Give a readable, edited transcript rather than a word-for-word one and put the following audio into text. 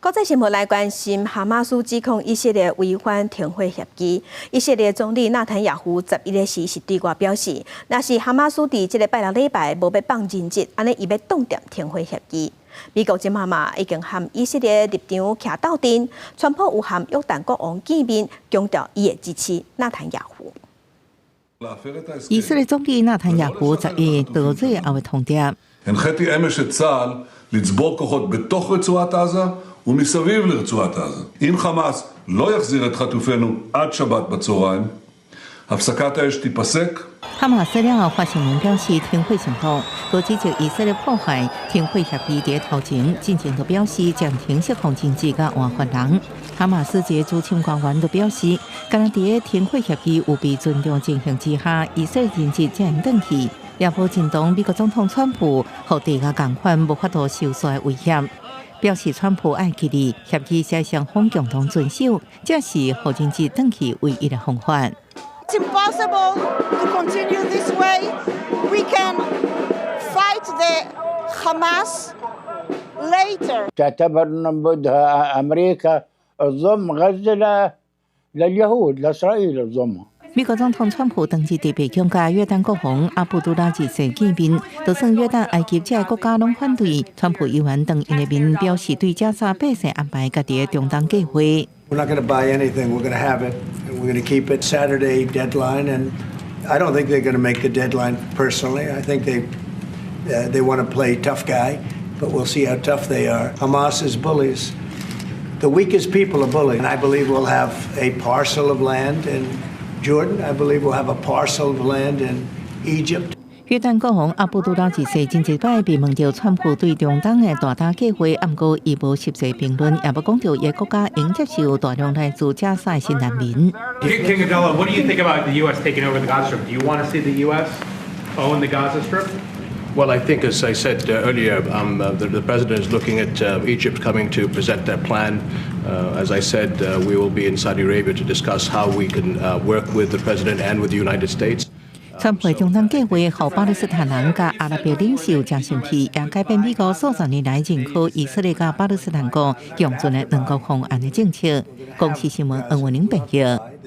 国际新闻来关心，哈马斯指控以色列违反停火协议。以色列总理纳坦雅胡11日时对外表示，若是哈马斯伫这个拜六礼拜无要放人质，安尼伊要冻结停火协议。美国今嘛已经和以色列立场徛斗阵，川普有和约旦国王见面，强调伊会支持纳坦雅胡。以色列总理纳坦雅胡11日多日后的通牒。הנחיתי אמש את צה"ל לצבור כוחות בתוך רצועת עזה ומסביב לרצועת עזה. אם חמאס לא יחזיר את חטופינו עד שבת בצהריים, הפסקת האש תיפסק. 哈马斯了后发声明表示停火承诺，多指责以色列破坏停火协议在头前，进前就表示将停释放人质甲换犯人。哈马斯一个驻青官员就表示，敢若伫停火协议有被尊重情形之下，以色列人质才能回去。也无认同美国总统川普互地个共犯无法度收束的威胁，表示川普爱记哩协议才双方共同遵守，这是互人质回去唯一的方法。It's impossible to continue this way. We can fight the Hamas later. تعتبر أن بدها أمريكا تضم غزة لليهود لإسرائيل تضمها. 美国总统川普当日伫北京甲约旦国王阿卜杜拉二世见面，就算约旦、埃及这个国家拢反对，川普依然当因的面表示对加沙百姓安排家己的中东计划。We're not going to buy anything. We're going to have it. We're going to keep it Saturday deadline, and I don't think they're going to make the deadline personally. I think they want to play tough guy, but we'll see how tough they are. Hamas is bullies. The weakest people are bullies, and I believe we'll have a parcel of land in Jordan. I believe we'll have a parcel of land in Egypt. 约旦国王阿卜杜拉二世前一摆被问到川普对中东的大胆计划，不过伊无实际评论，也无讲到伊国家应接受大量来自加沙的新难民。King Abdullah, what do you think about the U.S. taking over the Gaza Strip? Do you want to see the U.S. own the Gaza Strip? Well, I think, as I said earlier, the president is looking at Egypt coming to present their plan. As I said, we will be in Saudi Arabia to discuss how we can work with the president and with the United States. 川普的中东计划，互巴勒斯坦人甲阿拉伯领袖真生气，也改变美国数十年来认可以色列甲巴勒斯坦国共存的两国方案的政策。公视新闻，恩文玲报道。